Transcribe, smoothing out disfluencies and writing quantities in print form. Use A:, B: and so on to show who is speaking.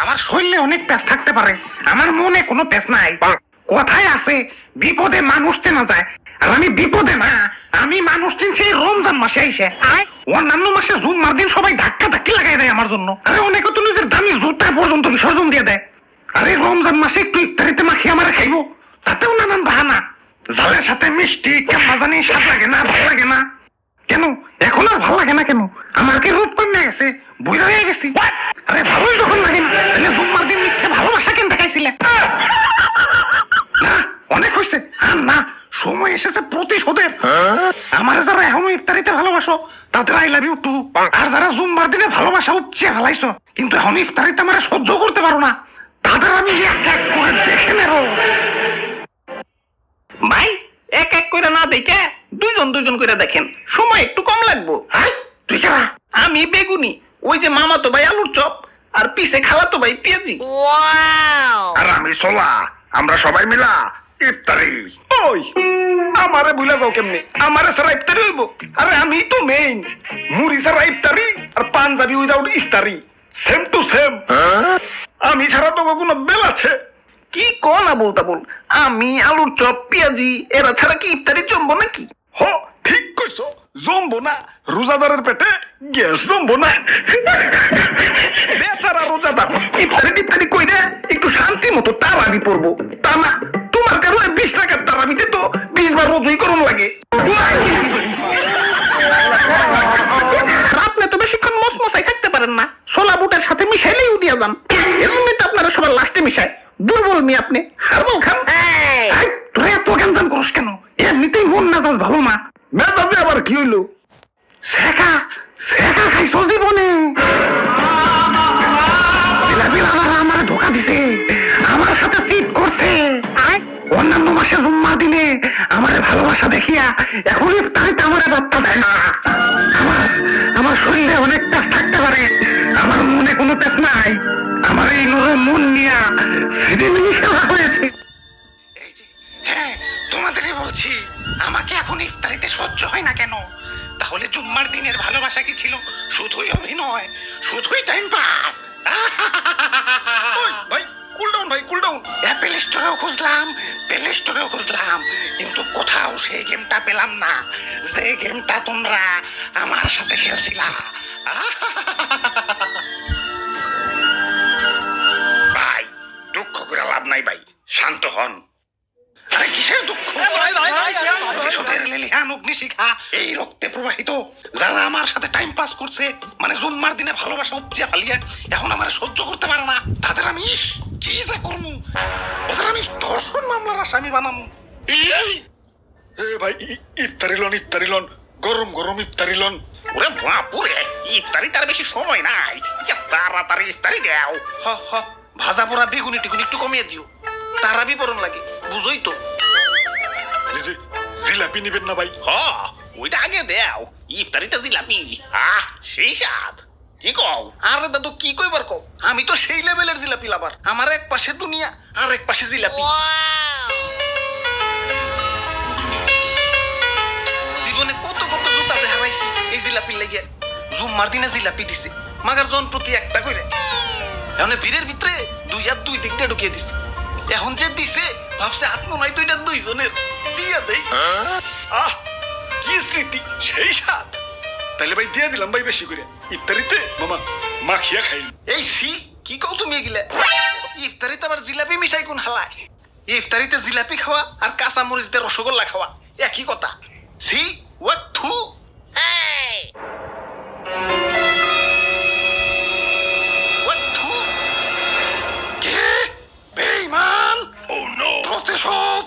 A: আমার শরীরে অনেক প্যাঁচ থাকতে পারে, আমার মনে কোনো প্যাঁচ নাই। কথায় আছে বিপদে মানুষ চেনা যায়, আর আমি বিপদে না, আমি মানুষ চিনছি এই রমজান মাসে আইসে। অন্যান্য মাসে জুম্মার দিন সবাই ধাক্কা ধাক্কি লাগাই দেয় আমার জন্য, আরে অনেকে তো নিজের দামি জুতা পর্যন্ত বিসর্জন দিয়ে দেয়। আরে রমজান মাসে একটু ইফতারিতে মাখিয়ে আমার খাইবো, তাতেও নানান বাহানা। জালের সাথে মিষ্টি কেমন জানি স্বাদ লাগে না, ভালো লাগে না। কেন এখন আর ভালো লাগে না কেন? আমার কি রূপ কমে গেছে, বুড়া হয়ে গেছি? আরে ভালোই যখন লাগে না, তাহলে জুম্মার দিন মিথ্যে ভালোবাসা কেন দেখাইছিলে? না অনেক হয়েছে, আর না, সময় এসেছে প্রতিশোধের। আমার যারা এখনো ইফতারিতে ভালোবাসো তাদের আই লাভ ইউ টু, আর যারা জুম্মার দিনে ভালোবাসা উপচে হালাইছো কিন্তু এখন ইফতারিতে আমার সহ্য করতে পারো না, তাদের আমি এক এক করে দেখে নেব।
B: ভাই এক এক করে না দেখে দুইজন দুইজন করে দেখেন, সময় একটু কম লাগবো।
A: তুই কারা?
B: আমি বেগুনি, ওই যে মামাতো ভাই আলুর চপ, আর পিছে খালাতো ভাই পেঁয়াজি।
A: আর আমি সোলা, আমরা সবাই মিলা ইফতারি।
B: ওই আমারে ভুলে যাও কেমনে? আমারে সারা ইফতারি হইব? আরে আমি তো মেইন, মুড়ি সারা ইফতারি আর পাঞ্জাবি উইদাউট ইস্তারি, সেম টু সেম। আমি ছাড়া তো কোনো বেল আছে? কি কোন না বলতা বল, আমি আলুর চপ পেঁয়াজি এরা ছাড়া কি ইফতারি জমবো নাকি? হ ঠিক কইছো, জমবো না। রোজাদারের পেটে গ্যাস জমবো না। বেচারা রোজাদার ইফতারি টিফতারি কইরে একটু শান্তি মতো তারাবি পড়বো, তা না তোমার কারণে 20 টাকার তারাবিতে তো 20 বার রোজই করুন লাগে। আপনি তো বেশিক্ষণ মশমশাই থাকতে পারেন না, ছোলা বুটের সাথে মিশাইলেই উদিয়া যান। এজন্যই তো আপনারা সবার লাস্টে মিশায়। দুর্বল মি আপনি, হারবল খান।
A: তোরা এত গ্যাঞ্জাম করিস কেন? এমনিতেই মন মেজাজ ভালো না।
B: মেজাজে আবার কি হইলো?
A: শেখা শেখা খাইছো জীবনে? জিলাপির আলারা আমারে ধোকা দিছে, আমার সাথে চিট করছে। অন্যান্য মাসে জুম্মা দিনে আমারে ভালোবাসা দেখিয়া এখন ইফতারিতে আমারে বার্তা দেয় না। আমার শরীরে অনেক পেঁচ থাকতে পারে, আমার মনে কোনো পেঁচ নাই। আমার এই নরম মন নিয়া সিনেমিনি খেলা হয়েছে। এই যে হ্যাঁ, তোমাদেরই বলছি, আমাকে এখন ইফতারিতে সহ্য হয় না কেন? তাহলে জুম্মার দিনের ভালোবাসা কি ছিল শুধুই অভিনয়, শুধুই টাইম পাস?
B: ভাই কুল ডাউন, ভাই কুল ডাউন।
A: অ্যাপেল স্টোরেও খুঁজলাম, প্লে স্টোরেও খুঁজলাম, কিন্তু কোথাও সেই গেমটা পেলাম না, যে গেমটা তোমরা আমার সাথে খেলছিলা। ভাই দুঃখ করে লাভ নাই ভাই, শান্ত হন। আরে কিসের দুঃখ? প্রতিশোধের লেলিহান অগ্নিশিখা এই রক্তে প্রবাহিত। যারা আমার সাথে টাইম পাস করছে, মানে জুম্মার দিনে ভালোবাসা উপচে ফালিয়ে এখন আমার সহ্য করতে পারে না, তাদের আমি কি যা করবো? ওদের আমি ধর্ষণ মামলার আসামি বানাবো।
C: ভাই ইফতারি লন, ইফতারি লন, গরম গরম ইফতারি লন।
A: ওরে বাপুরে, ইফতারিটার বেশি সময় নাই, তাড়াতাড়ি ইফতারি দাও।
B: ভাজা পোড়া বেগুনি টিগুনি একটু কমিয়ে দিও, তারা বিবরণ লাগে, বুঝোই তো।
C: জিলাপি নিবেন না ভাই?
A: ওইটা আগে দাও, ইফতারিতে জিলাপি, সেই স্বাদ। কি কও?
B: আরে দাদু কি কইবার কও, আমি তো সেই লেভেলের জিলাপি লাভার। আমার এক পাশে দুনিয়া আর এক পাশে জিলাপি। জীবনে কত কত জুতা যে হারাইছি এই জিলাপির লাগে। জুম্মার দিনে জিলাপি দিছে, মাগার জন প্রতি একটা কইরে। এখন ভিড়ের ভিতরে দুই হাত দুই দিকটা ঢুকিয়ে দিছে। এখন যে দিছে ভাবছে হাত মনে হয় দুইটা দুইজনের, দিয়া দেই।
C: কি স্মৃতি, সেই স্বাদ। তাইলে ভাই দিয়ে দিলাম ভাই বেশি করে, ইফতারিতে মামা মাখিয়া খাই।
B: এই সি কি কও তুমি এগুলা? ইফতারিতে আবার জিলাপি মিশাই কোন হালায়? ইফতারিতে জিলাপি খাওয়া আর কাঁচা মরিচ দিয়ে রসগোল্লা খাওয়া একই কথা। সি ওয়াট থু।
A: প্রতিশোধ